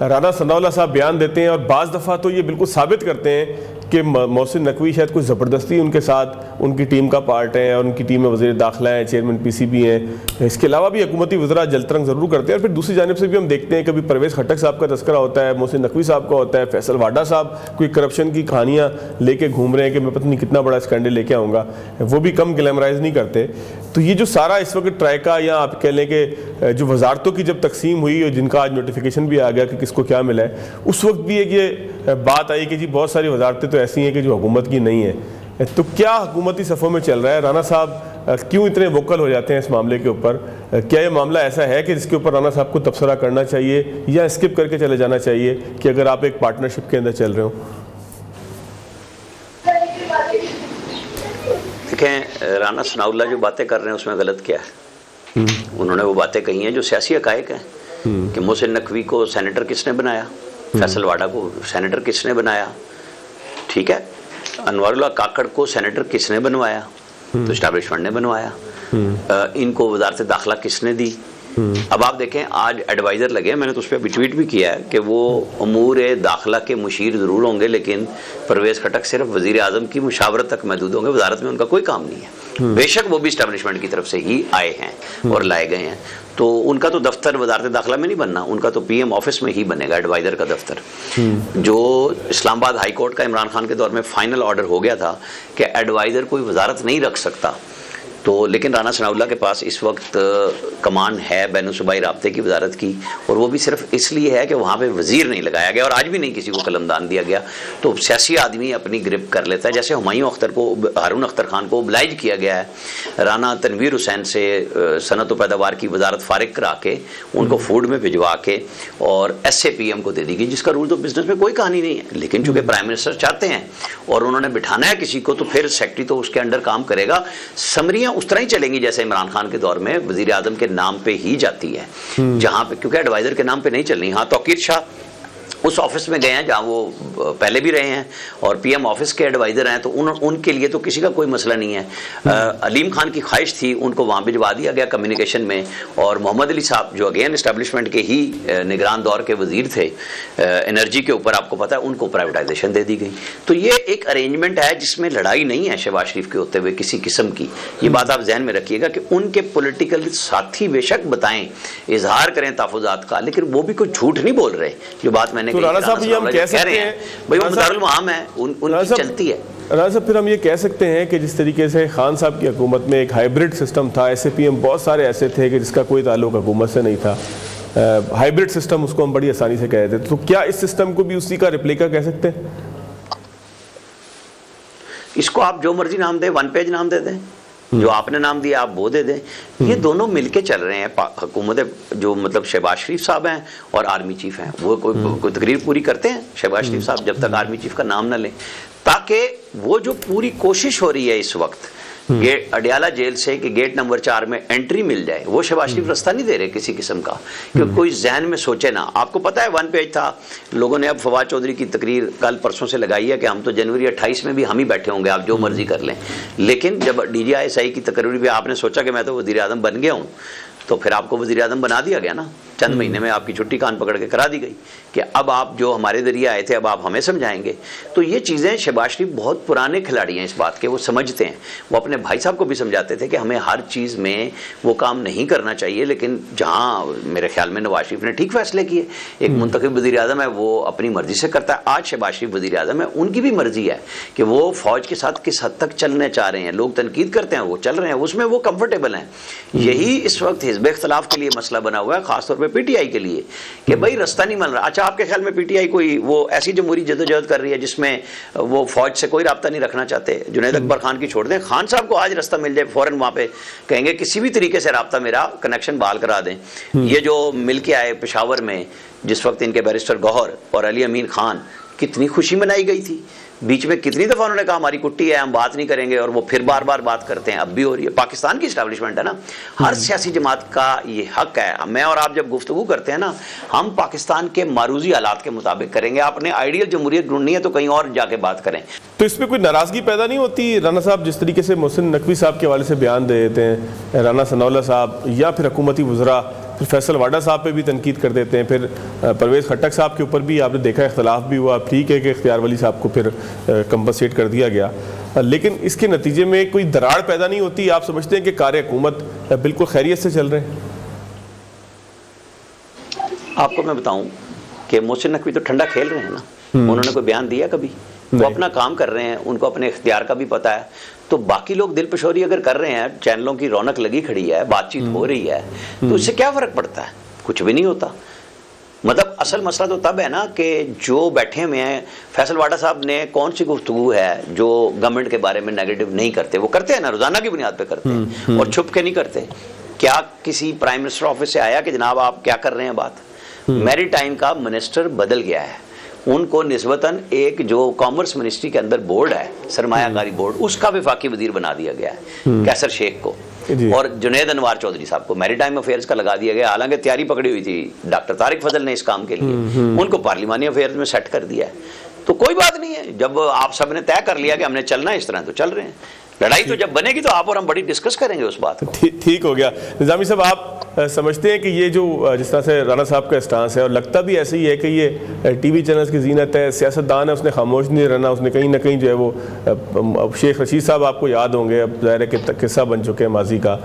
राना सनाउल्लाह साहब बयान देते हैं और बाज़ दफ़ा तो ये बिल्कुल साबित करते हैं कि मोहसिन नकवी शायद कोई ज़बरदस्ती उनके साथ उनकी टीम का पार्ट है और उनकी टीम में वज़ीर दाखिला हैं, चेयरमैन PCB हैं। इसके अलावा भी हुकूमती वज़रा जलतरंग ज़रूर करते हैं। और फिर दूसरी जानिब से भी हम देखते हैं कभी परवेज़ खट्टक साहब का तस्करा होता है, मोहसिन नकवी साहब का होता है, फैसल वाडा साहब कोई करप्शन की कहानियाँ लेके घूम रहे हैं कि मैं पता नहीं कितना बड़ा स्कैंडल लेके आऊँगा, वो भी कम ग्लैमराइज नहीं करते। तो ये जो सारा इस वक्त ट्राइका या आप कह लें कि जो वजारतों की जब तकसीम हुई और जिनका आज नोटिफिकेशन भी आ गया कि किसको क्या मिला है, उस वक्त भी एक ये बात आई कि जी बहुत सारी वजारतें तो ऐसी हैं कि जो हुकूमत की नहीं है। तो क्या हुकूमती सफ़ों में चल रहा है? राना साहब क्यों इतने वोकल हो जाते हैं इस मामले के ऊपर? क्या ये मामला ऐसा है कि जिसके ऊपर राना साहब को तबसरा करना चाहिए या स्किप करके चले जाना चाहिए कि अगर आप एक पार्टनरशिप के अंदर चल रहे हो? देखें, राना सनाउल्लाह जो बातें कर रहे हैं उसमें गलत क्या है? उन्होंने वो बातें कही हैं जो सियासी हकायक हैं कि मोहसिन नकवी को सेनेटर किसने बनाया, फैसल वाडा को सेनेटर किसने बनाया, ठीक है, अनवरुल्लाह काकड़ को सेनेटर किसने बनवाया, तो एस्टैब्लिशमेंट ने बनवाया, इनको वजारत दाखिला किसने दी। अब आप देखें आज एडवाइज़र लगे, मैंने तो उस पर अभी ट्वीट भी किया है कि वो अमूर दाखिला के मुशीर ज़रूर होंगे लेकिन परवेज़ खट्टक सिर्फ वज़ीर आज़म की मुशावरत तक महदूद होंगे, वजारत में उनका कोई काम नहीं है। बेशक वो भी एस्टैब्लिशमेंट की तरफ से ही आए हैं और लाए गए हैं, तो उनका तो दफ्तर वजारत दाखिला में नहीं बनना, उनका तो PM ऑफिस में ही बनेगा एडवाइज़र का दफ्तर। जो इस्लामाबाद हाई कोर्ट का इमरान खान के दौर में फाइनल ऑर्डर हो गया था कि एडवाइज़र कोई वजारत नहीं रख सकता, तो लेकिन राना सनाउल्लाह के पास इस वक्त कमान है बैनुसूबाई राब्ते की वजारत की, और वो भी सिर्फ इसलिए है कि वहाँ पे वज़ीर नहीं लगाया गया और आज भी नहीं किसी को कलमदान दिया गया। तो सियासी आदमी अपनी ग्रिप कर लेता है, जैसे हुमायूं अख्तर को, हारून अख्तर खान को ओबलाइज किया गया है राना तनवीर हुसैन से सनत व पैदावार की वजारत फारिग करा के उनको फूड में भिजवा के और SAPM को दे दी गई, जिसका रूल तो बिजनेस में कोई कहानी नहीं है। लेकिन चूँकि प्राइम मिनिस्टर चाहते हैं और उन्होंने बिठाना है किसी को, तो फिर सेक्रेटरी तो उसके अंडर काम करेगा। समरियाँ उस तरह ही चलेंगी जैसे इमरान खान के दौर में वजीर आजम के नाम पे ही जाती है, जहां पे, क्योंकि एडवाइजर के नाम पे नहीं चलनी। हाँ, तौकीर शाह उस ऑफिस में गए हैं जहाँ वो पहले भी रहे हैं और PM ऑफिस के एडवाइज़र हैं, तो उनके लिए तो किसी का कोई मसला नहीं है। अलीम खान की ख्वाहिश थी, उनको वहाँ भिजवा दिया गया कम्युनिकेशन में, और मोहम्मद अली साहब जो अगेन इस्टेब्लिशमेंट के ही निगरान दौर के वजीर थे एनर्जी के ऊपर, आपको पता है, उनको प्राइवेटाइजेशन दे दी गई। तो ये एक अरेंजमेंट है जिसमें लड़ाई नहीं है शहबाज शरीफ के होते हुए किसी किस्म की। ये बात आप जहन में रखिएगा कि उनके पोलिटिकल साथी बेशक बताएं, इजहार करें तहफ़्फ़ुज़ात का, लेकिन वो भी कुछ झूठ नहीं बोल रहे। जो बात मैंने तो राना साहब ये हम कह सकते हैं भाई वो मुदारुल आम है, उनकी चलती है। राना साहब फिर हम ये कह सकते हैं कि जिस तरीके से खान साहब की हुकूमत में एक हाइब्रिड सिस्टम था, SAPM बहुत सारे ऐसे थे कि जिसका कोई ताल्लुक हुकूमत से नहीं था, हाइब्रिड सिस्टम उसको हम बड़ी आसानी से कह देते, तो क्या इस सिस्टम को भी उसी का रिप्लिका कह सकते हैं? इसको आप जो मर्जी नाम दें, वन पेज नाम दे दें, जो आपने नाम दिया आप वो दे दें, ये दोनों मिलके चल रहे हैं। हुकूमत जो मतलब शहबाज शरीफ साहब हैं और आर्मी चीफ हैं, वो कोई तकरीर पूरी करते हैं शहबाज शरीफ साहब जब तक आर्मी चीफ का नाम ना लें, ताकि वो जो पूरी कोशिश हो रही है इस वक्त गेट अडियाला जेल से कि गेट नंबर 4 में एंट्री मिल जाए, वो शहबाज शरीफ रास्ता नहीं दे रहे किसी किस्म का, क्योंकि कोई जहन में सोचे ना। आपको पता है वन पेज था, लोगों ने अब फवाद चौधरी की तकरीर कल परसों से लगाई है कि हम तो जनवरी 28 में भी हम ही बैठे होंगे, आप जो मर्जी कर लें। लेकिन जब DGI की तकरीर भी आपने सोचा कि मैं तो वज़ीर आज़म बन गया हूँ, तो फिर आपको वज़ीर आज़म बना दिया गया ना, चंद महीने में आपकी छुट्टी कान पकड़ के करा दी गई कि अब आप जो हमारे जरिए आए थे अब आप हमें समझाएंगे। तो ये चीज़ें शहबाज शरीफ बहुत पुराने खिलाड़ी हैं इस बात के, वो समझते हैं। वो अपने भाई साहब को भी समझाते थे कि हमें हर चीज़ में वो काम नहीं करना चाहिए, लेकिन जहाँ मेरे ख्याल में नवाज शरीफ ने ठीक फैसले किए, एक मुंतखब वज़ीर आज़म है वो अपनी मर्जी से करता है। आज शहबाज शरीफ वज़ीर आज़म है, उनकी भी मर्जी है कि वो फ़ौज के साथ किस हद तक चलने चाह रहे हैं। लोग तनकीद करते हैं, वो चल रहे हैं, उसमें वो कंफर्टेबल हैं। यही इस वक्त हिज़्ब इख्तिलाफ के लिए मसला बना हुआ है, खासतौर पर PTI के लिए, कि भाई रास्ता नहीं मिल रहा। अच्छा, आपके ख्याल में PTI कोई वो ऐसी जमहूरी जदोजहद कर रही है जिसमें वो फौज से कोई राब्ता नहीं रखना चाहते? जुनैद अकबर खान की छोड़ दें, खान साहब को आज रास्ता मिल जाए फौरन वहाँ पे कहेंगे किसी भी तरीके से राब्ता मेरा कनेक्शन बहाल करा दें। ये जो मिल के आए पेशावर में जिस वक्त इनके बैरिस्टर गौहर और अली अमीन खान, कितनी खुशी मनाई गई थी। बीच में कितनी दफ़ा उन्होंने कहा हमारी कुट्टी है, हम बात नहीं करेंगे, और वो फिर बार बार बात करते हैं। अब भी हो रही है। पाकिस्तान की इस्टेब्लिशमेंट है ना, हर सियासी जमात का ये हक है। मैं और आप जब गुफ्तगू करते हैं ना, हम पाकिस्तान के मारूजी हालात के मुताबिक करेंगे। आपने आइडियल जमहूरियत ढूंढनी है तो कहीं और जाके बात करें। तो इसमें कोई नाराज़गी पैदा नहीं होती? राना साहब जिस तरीके से मोहसिन नकवी साहब के हवाले से बयान दे देते हैं, राना सनाउल्लाह साहब या फिर हुकूमती वज़रा फिर फैसल वाडा साहब पे भी तनकीद कर देते हैं, फिर परवेज़ खट्टक साहब के ऊपर भी आपने देखा इख्तलाफ भी हुआ। ठीक है कि इख्तियार वली साहब को फिर कंपनसेट कर दिया गया, लेकिन इसके नतीजे में कोई दरार पैदा नहीं होती। आप समझते हैं कि कार्य हुकूमत बिल्कुल खैरियत से चल रहे हैं? आपको मैं बताऊं कि मोहसिन नकवी तो ठंडा खेल रहे हैं ना, उन्होंने कोई बयान दिया कभी? वो अपना काम कर रहे हैं, उनको अपने इख्तियार का भी पता है। तो बाकी लोग दिल पशोरी अगर कर रहे हैं, चैनलों की रौनक लगी खड़ी है, बातचीत हो रही है, तो इससे क्या फ़र्क पड़ता है? कुछ भी नहीं होता। मतलब असल मसला तो तब है ना कि जो बैठे हुए हैं, फैसल वाडा साहब ने कौन सी गुफ्तगू है जो गवर्नमेंट के बारे में नेगेटिव नहीं करते? वो करते हैं ना, रोज़ाना की बुनियाद पर करते हैं और छुप के नहीं करते। क्या किसी प्राइम मिनिस्टर ऑफिस से आया कि जनाब आप क्या कर रहे हैं बात? मैरीटाइम का मिनिस्टर बदल गया है, उनको निस्बतन एक जो कॉमर्स मिनिस्ट्री के अंदर बोर्ड है, सरमायाकारी बोर्ड, उसका वफाकी वजीर बना दिया गया है कैसर शेख को, और जुनैद अनवार चौधरी साहब को मैरीटाइम अफेयर्स का लगा दिया गया। हालांकि तैयारी पकड़ी हुई थी डॉक्टर तारिक फजल ने इस काम के लिए, उनको पार्लिमानी अफेयर्स में सेट कर दिया है। तो कोई बात नहीं है, जब आप सब ने तय कर लिया कि हमने चलना है इस तरह, तो चल रहे हैं। लड़ाई तो जब बनेगी तो आप और हम बड़ी डिस्कस करेंगे उस बात को। ठीक हो गया। निज़ामी साहब, आप समझते हैं कि ये जो जिस तरह से राना साहब का स्टांस है, और लगता भी ऐसे ही है कि ये टीवी चैनल्स की जीनत है, सियासतदान है, उसने खामोश नहीं रहना, उसने कहीं ना कहीं जो है वो शेख रशीद साहब आपको याद होंगे, अब ज़ाहिर है कि किस्सा बन चुके हैं माजी का,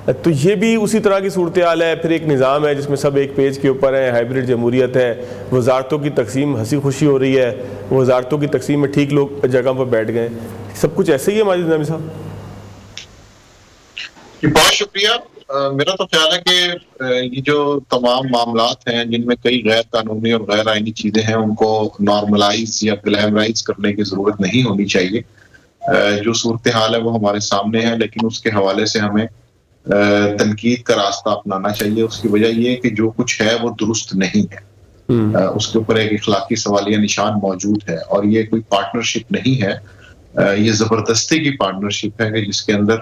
तो ये भी उसी तरह की सूरत हाल है। फिर एक निज़ाम है जिसमें सब एक पेज के ऊपर है, हाइब्रिड जमहूरियत है, वजारतों की तकसीम हंसी खुशी हो रही है, वजारतों की तकसीम में ठीक लोग जगह पर बैठ गए, सब कुछ ऐसे ही है माजिद निज़ामी साहब? बहुत शुक्रिया। मेरा तो ख्याल है कि ये जो तमाम मामलात हैं जिनमें कई गैर कानूनी और गैर आईनी चीजें हैं, उनको नॉर्मलाइज या ग्लैमराइज करने की जरूरत नहीं होनी चाहिए। जो सूरत हाल है वो हमारे सामने है, लेकिन उसके हवाले से हमें तनकीद का रास्ता अपनाना चाहिए। उसकी वजह ये है कि जो कुछ है वो दुरुस्त नहीं है, उसके ऊपर एक इखलाकी सवालिया निशान मौजूद है, और ये कोई पार्टनरशिप नहीं है, ये जबरदस्ती की पार्टनरशिप है कि जिसके अंदर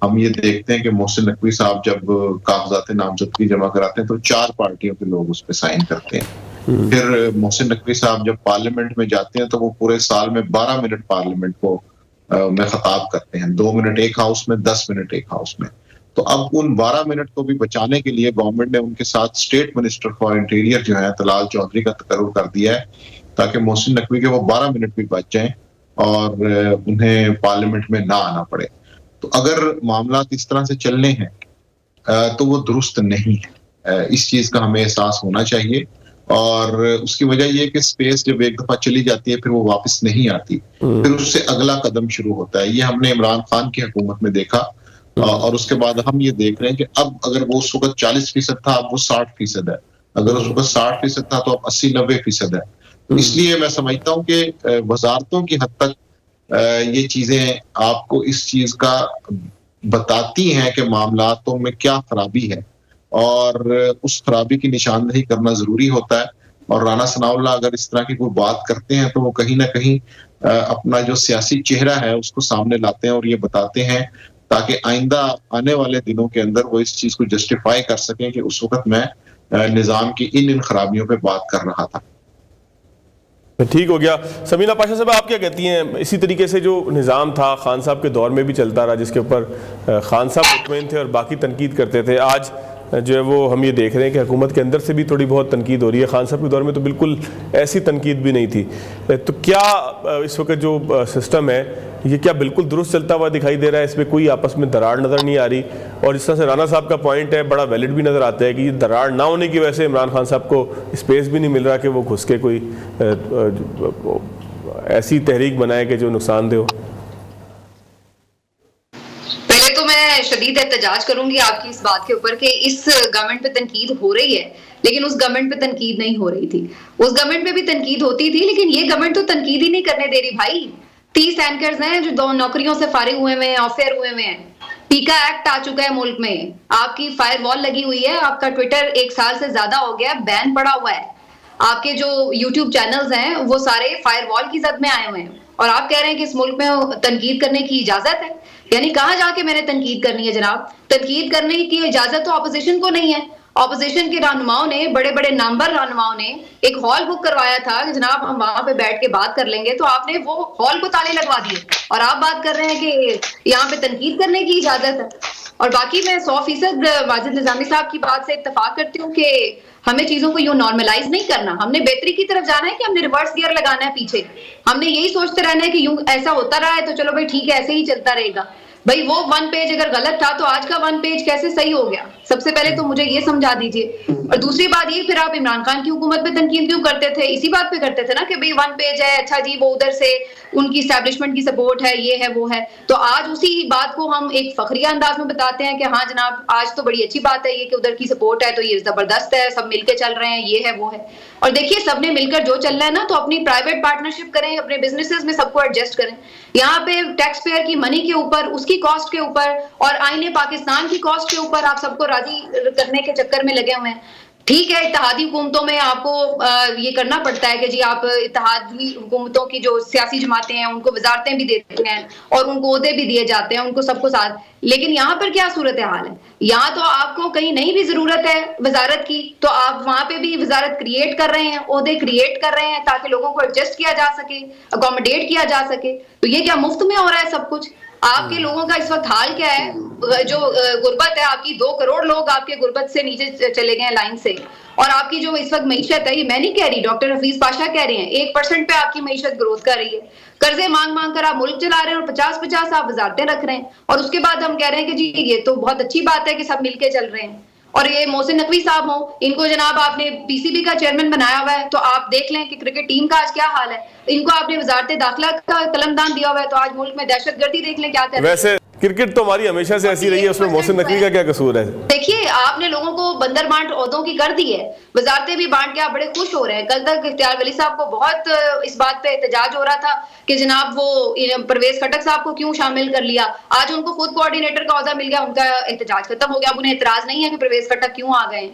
हम ये देखते हैं कि मोहसिन नकवी साहब जब कागजात नामजदगी जमा कराते हैं तो 4 पार्टियों के लोग उस पर साइन करते हैं। फिर मोहसिन नकवी साहब जब पार्लियामेंट में जाते हैं तो वो पूरे साल में 12 मिनट पार्लियामेंट को में खिताब करते हैं, 2 मिनट एक हाउस में, 10 मिनट एक हाउस में। तो अब उन 12 मिनट को भी बचाने के लिए गवर्नमेंट ने उनके साथ स्टेट मिनिस्टर फॉर इंटीरियर जो है तलाल चौधरी का तकर्रुर कर दिया है, ताकि मोहसिन नकवी के वो 12 मिनट भी बच जाएं और उन्हें पार्लियामेंट में ना आना पड़े। तो अगर मामला इस तरह से चलने हैं तो वो दुरुस्त नहीं है, इस चीज का हमें एहसास होना चाहिए। और उसकी वजह यह कि स्पेस जब एक दफा चली जाती है फिर वो वापस नहीं आती, फिर उससे अगला कदम शुरू होता है। ये हमने इमरान खान की हुकूमत में देखा, और उसके बाद हम ये देख रहे हैं कि अब अगर वो उस वक्त 40% था, अब वो 60% है, अगर उस वक्त 60% था तो अब 80-90% है। इसलिए मैं समझता हूँ कि वजारतों की हद तक ये चीजें आपको इस चीज का बताती हैं कि मामलातों में क्या खराबी है, और उस खराबी की निशानदेही करना जरूरी होता है। और राना सनाउल्लाह अगर इस तरह की कोई बात करते हैं तो वो कहीं ना कहीं अपना जो सियासी चेहरा है उसको सामने लाते हैं और ये बताते हैं, ताकि आइंदा आने वाले दिनों के अंदर वो इस चीज को जस्टिफाई कर सकें कि उस वक्त मैं निजाम की इन खराबियों पे बात कर रहा था। ठीक हो गया। समीना पाशा साहब, आप क्या कहती हैं? इसी तरीके से जो निज़ाम था खान साहब के दौर में भी चलता रहा, जिसके ऊपर खान साहब मुतमईन थे और बाकी तनकीद करते थे, आज जो है वो हम ये देख रहे हैं कि हुकूमत के अंदर से भी थोड़ी बहुत तनकीद हो रही है। खान साहब के दौर में तो बिल्कुल ऐसी तनकीद भी नहीं थी। तो क्या इस वक्त जो सिस्टम है ये क्या बिल्कुल दुरुस्त चलता हुआ दिखाई दे रहा है? इसमें कोई आपस में दरार नज़र नहीं आ रही, और जिस तरह से राना साहब का पॉइंट है बड़ा वैलिड भी नज़र आता है कि ये दरार ना होने की वजह से इमरान खान साहब को स्पेस भी नहीं मिल रहा कि वो घुस के कोई ऐसी तहरीक बनाए कि जो नुकसानदेह हो। शदीद एहतजाज करूंगी आपकी इस बात के ऊपर कि इस गवर्नमेंट पे तनकीद हो रही है, लेकिन उस गवर्नमेंट पे तनकीद नहीं हो रही थी। उस गवर्नमेंट पे भी तनकीद होती थी, लेकिन ये गवर्नमेंट तो तनकीद ही नहीं करने दे रही भाई। 30 एंकर्स हैं जो 2 नौकरियों से फारिग हुए हैं, ऑफेयर हुए हैं। पीका एक्ट आ चुका है मुल्क में, आपकी फायरवॉल लगी हुई है, आपका ट्विटर 1 साल से ज्यादा हो गया बैन पड़ा हुआ है, आपके जो यूट्यूब चैनल्स हैं वो सारे फायरवॉल की जद में आए हुए हैं, और आप कह रहे हैं कि इस मुल्क में तनकीद करने की इजाजत है। यानी कहां जाके मैंने तनकीद करनी है जनाब? तनकीद करने की इजाजत तो ऑपोजिशन को नहीं है। ऑपोजिशन के रहनुमाओं ने, बड़े बड़े नामवर रहनुमाओं ने एक हॉल बुक करवाया था कि जनाब हम वहां पे बैठ के बात कर लेंगे, तो आपने वो हॉल को ताले लगवा दिए और आप बात कर रहे हैं कि यहाँ पे तनकीद करने की इजाजत है। और बाकी मैं 100% माजिद निजामी साहब की बात से इत्तेफाक करती हूँ कि हमें चीजों को यूं नॉर्मलाइज नहीं करना, हमने बेहतरी की तरफ जाना है कि हमने रिवर्स गियर लगाना है पीछे, हमने यही सोचते रहना है कि यूं ऐसा होता रहा है तो चलो भाई ठीक है ऐसे ही चलता रहेगा। भाई वो 1 पेज अगर गलत था तो आज का 1 पेज कैसे सही हो गया, सबसे पहले तो मुझे ये समझा दीजिए। और दूसरी बात ये, फिर आप इमरान खान की हुकूमत पे तनकीद क्यों करते थे, इसी बात पे करते थे ना कि भाई 1 पेज है, अच्छा जी वो उधर से उनकी एस्टैब्लिशमेंट की सपोर्ट है, ये है वो है। तो आज उसी बात को हम एक फखरिया अंदाज में बताते हैं कि हाँ जनाब आज तो बड़ी अच्छी बात है ये कि उधर की सपोर्ट है तो ये जबरदस्त है, सब मिलके चल रहे हैं, ये है वो है। और देखिए सबने मिलकर जो चलना है ना तो अपनी प्राइवेट पार्टनरशिप करें, अपने बिजनेसेस में सबको एडजस्ट करें। यहाँ पे टैक्स पेयर की मनी के ऊपर, उसकी कॉस्ट के ऊपर और आईने पाकिस्तान की कॉस्ट के ऊपर आप सबको राजी करने के चक्कर में लगे हुए हैं। ठीक है इत्तेहादी हुकूमतों में आपको ये करना पड़ता है कि जी आप इत्तेहादी हुकूमतों की जो सियासी जमातें हैं उनको वजारतें भी देते हैं और उनको ओहदे भी दिए जाते हैं, उनको सबको साथ। लेकिन यहाँ पर क्या सूरत हाल है, यहाँ तो आपको कहीं नहीं भी जरूरत है वजारत की तो आप वहां पे भी वजारत क्रिएट कर रहे हैं, ओहदे क्रिएट कर रहे हैं ताकि लोगों को एडजस्ट किया जा सके, अकोमोडेट किया जा सके। तो ये क्या मुफ्त में हो रहा है सब कुछ? आपके लोगों का इस वक्त हाल क्या है, जो गुर्बत है आपकी, 2 करोड़ लोग आपके गुर्बत से नीचे चले गए लाइन से। और आपकी जो इस वक्त मईशत है, ये मैं नहीं कह रही, डॉक्टर हफीज पाशा कह रहे हैं, 1% पे आपकी मईशत ग्रोथ कर रही है। कर्जे मांग मांग कर आप मुल्क चला रहे हैं और 50-50 आप वजारतें रख रहे हैं और उसके बाद हम कह रहे हैं कि जी ये तो बहुत अच्छी बात है कि सब मिलके चल रहे हैं। और ये मोहसिन नकवी साहब हो, इनको जनाब आपने पीसीबी का चेयरमैन बनाया हुआ है, तो आप देख लें कि क्रिकेट टीम का आज क्या हाल है। इनको आपने वजारत दाखिला का कलमदान दिया हुआ है, तो आज मुल्क में दहशतगर्दी देख लें क्या कर रहे हैं। वैसे क्रिकेट तो हमारी हमेशा से ऐसी रही है, उसमें मोहसिन नकवी का क्या कसूर है? देखिए आपने लोगों को बंदर बांट ओहदों की कर दी है, वजारतें भी बांट के आप बड़े खुश हो रहे हैं। कल तक इख्तियार वली साहब को बहुत इस बात पे एहतजाज हो रहा था कि जनाब वो परवेज खटक साहब को क्यों शामिल कर लिया, आज उनको खुद कोऑर्डिनेटर का ओहदा मिल गया, उनका एहतजाज खत्म हो गया। अब उन्हें एतराज नहीं है कि परवेज खटक क्यों आ गए।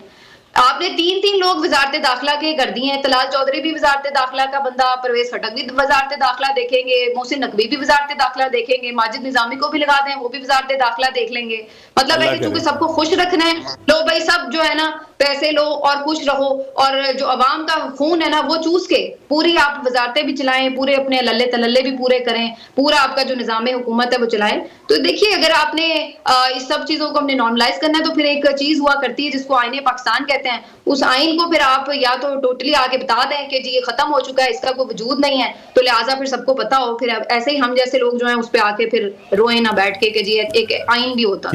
आपने 3-3 लोग वजारत दाखिला के कर दिए हैं, तलाल चौधरी भी वजारत दाखिला का बंदा, परवेज खटक भी वजारत दाखिला देखेंगे, मोहसिन नकवी भी वजारत दाखिला देखेंगे, माजिद निजामी को भी लगा दें वो भी वजारत दाखिला देख लेंगे। मतलब है कि क्योंकि सबको खुश रखना है, लो भाई सब जो है ना पैसे लो और खुश रहो और जो अवाम का खून है ना वो चूस के पूरी आप वजारतें भी चलाएं, पूरे अपने लल्ले तलल्ले भी पूरे करें, पूरा आपका जो निज़ाम हुकूमत है वो चलाएं। तो देखिए अगर आपने इस सब चीजों को हमने नॉर्मलाइज करना है तो फिर एक चीज हुआ करती है जिसको आईने पाकिस्तान कहते हैं, उस आइन को फिर आप या तो टोटली आके बता दें कि जी ये खत्म हो चुका है, इसका कोई वजूद नहीं है, तो लिहाजा फिर सबको पता हो, फिर ऐसे ही हम जैसे लोग जो हैं उस पर आके फिर रोए ना बैठ के कि जी एक आइन भी होता।